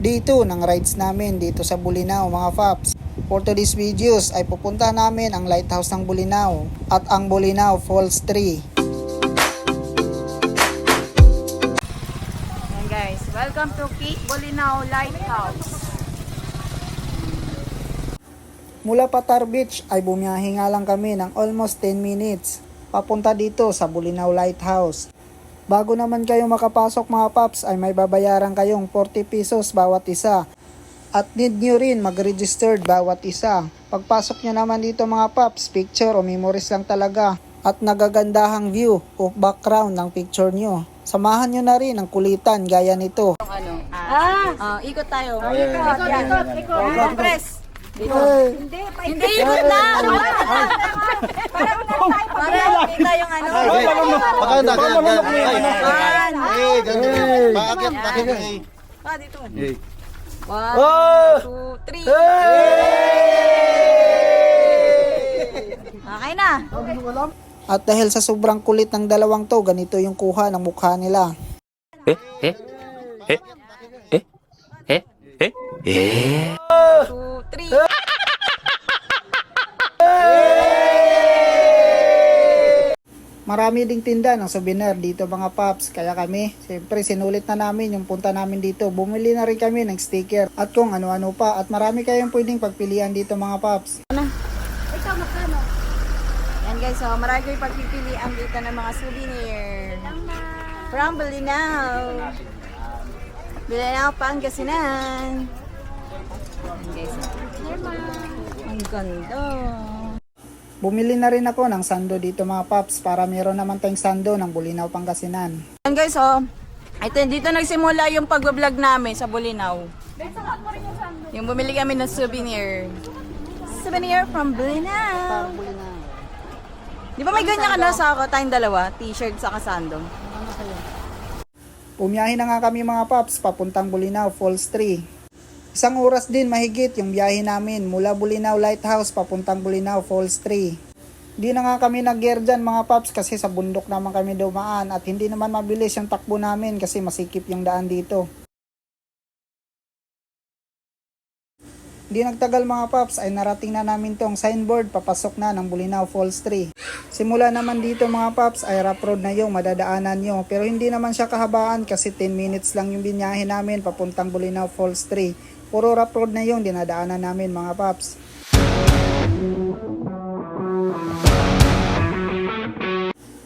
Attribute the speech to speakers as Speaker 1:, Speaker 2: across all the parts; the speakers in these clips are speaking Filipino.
Speaker 1: dito ng rides namin dito sa Bolinao mga paps. For today's videos ay pupunta namin ang lighthouse ng Bolinao at ang Bolinao Falls 3.
Speaker 2: Ayan guys, welcome to Cape Bolinao Lighthouse.
Speaker 1: Mula Patar Beach ay bumiyahe nga lang kami ng almost 10 minutes papunta dito sa Bolinao Lighthouse. Bago naman kayo makapasok mga paps ay may babayaran kayong 40 pesos bawat isa. At need nyo rin mag-registered bawat isa. Pagpasok nyo naman dito mga paps, picture o memories lang talaga. At nagagandahang view o background ng picture nyo. Samahan nyo na rin ang kulitan gaya nito.
Speaker 2: Ikot tayo.
Speaker 3: Ikot.
Speaker 2: Press. Dito.
Speaker 3: Hindi ikot na.
Speaker 2: Para kita yung ano.
Speaker 4: Maganda, ganyan.
Speaker 2: Dito.
Speaker 4: Hey.
Speaker 2: 1, 2, 3. Okay na.
Speaker 1: At dahil sa sobrang kulit ng dalawang to, ganito yung kuha ng mukha nila.
Speaker 2: 2, 3.
Speaker 1: Marami ding tinda ng souvenir dito mga paps, kaya kami, siyempre sinulit na namin yung punta namin dito. Bumili na rin kami ng sticker at kung ano-ano pa at marami kayong pwedeng pagpilian dito mga paps.
Speaker 3: Ikaw magkano?
Speaker 2: Yan guys, so marami kayong pagpipilian dito ng mga souvenir. From Bolinao. Bolinao, Pangasinan. Yan guys. Ang ganda.
Speaker 1: Bumili na rin ako ng sando dito mga paps para meron naman tayong sando ng Bolinao, Pangasinan.
Speaker 2: Yan guys, oh. Ito, dito nagsimula yung pag-vlog namin sa Bolinao. Yung bumili kami ng souvenir. Souvenir from Bolinao. Di ba may ganyan ka na sa ako, tayong dalawa? T-shirt sa kasando.
Speaker 1: Bumiyahe na nga kami mga paps papuntang Bolinao Falls 3. Isang oras din mahigit yung biyahe namin mula Bolinao Lighthouse papuntang Bolinao Falls 3. Di na nga kami nag-gear dyan mga paps kasi sa bundok naman kami dumaan at hindi naman mabilis yung takbo namin kasi masikip yung daan dito. Di nagtagal mga paps ay narating na namin tong signboard papasok na ng Bolinao Falls 3. Simula naman dito mga paps ay rough road na yung madadaanan nyo pero hindi naman siya kahabaan kasi 10 minutes lang yung binyahe namin papuntang Bolinao Falls 3. Puro rough road na yung dinadaanan namin mga paps.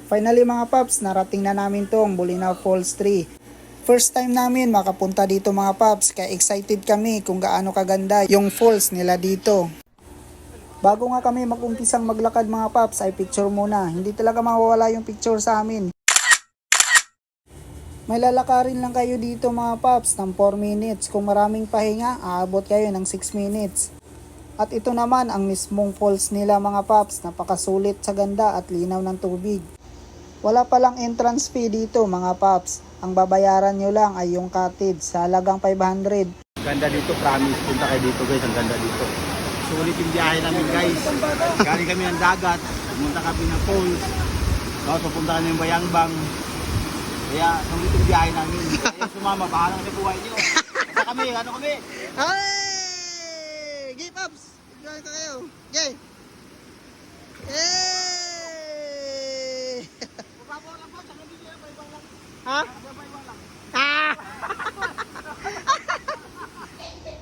Speaker 1: Finally mga paps, narating na namin tong Bolinao Falls 3. First time namin makapunta dito mga paps, kaya excited kami kung gaano kaganda yung falls nila dito. Bago nga kami mag-umpisang maglakad mga paps ay picture muna, hindi talaga mawawala yung picture sa amin. May lalakarin lang kayo dito mga paps ng 4 minutes, kung maraming pahinga aabot kayo ng 6 minutes. At ito naman ang mismong falls nila mga paps, napakasulit sa ganda at linaw ng tubig. Wala palang entrance fee dito mga paps. Ang babayaran nyo lang ay yung cottage sa halagang 500.
Speaker 4: Ganda dito, promise. Punta kayo dito guys, ang ganda dito. Sulit yung biyahe namin guys. Galing kami ng dagat, pumunta kami ng falls. Tapos pupunta kami ng Bayangbang. Kaya sulit yung biyahe namin. Kaya sumama, bahala kami buhay nyo. Basta kami, ano kami?
Speaker 1: Hey! Gay paps! Tignan ka kayo. Gay! Hey! Ha?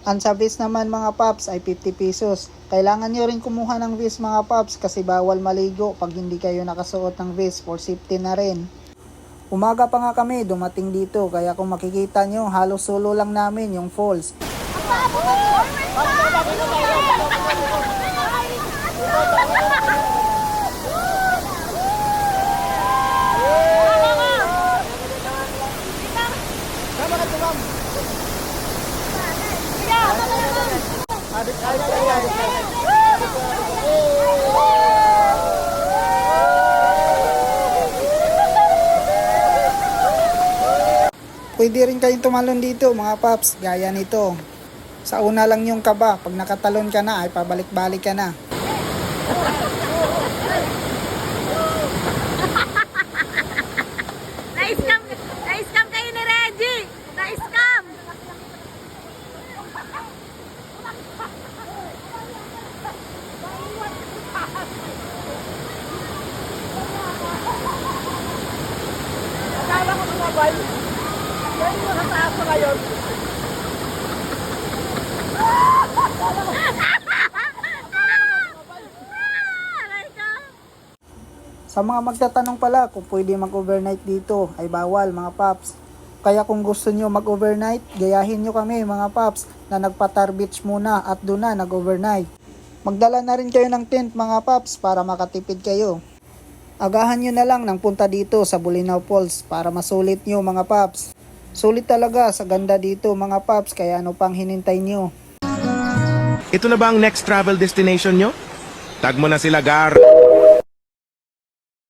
Speaker 1: Ang service naman mga paps ay 50 pesos. Kailangan nyo rin kumuha ng vest mga paps kasi bawal maligo pag hindi kayo nakasuot ng vest for safety na rin. Umaga pa nga kami dumating dito kaya kung makikita nyo halos solo lang namin yung falls. Pwede rin kayong tumalon dito mga paps, gaya nito. Sa una lang yung kaba, pag nakatalon ka na ay pabalik-balik ka na.
Speaker 3: Na-scam kayo ni Reggie! Na-scam!
Speaker 1: Sa mga magtatanong pala kung pwede mag-overnight dito ay bawal mga paps. Kaya kung gusto nyo mag-overnight, gayahin nyo kami mga paps na nagpa-Tar Beach muna at doon na nag-overnight. Magdala na rin kayo ng tent mga paps para makatipid kayo. Agahan nyo na lang ng punta dito sa Bulinaw Falls para masulit nyo mga paps. Sulit talaga sa ganda dito mga paps, kaya ano pang hinintay nyo.
Speaker 5: Ito na ba ang next travel destination nyo? Tag mo na sila, Gar.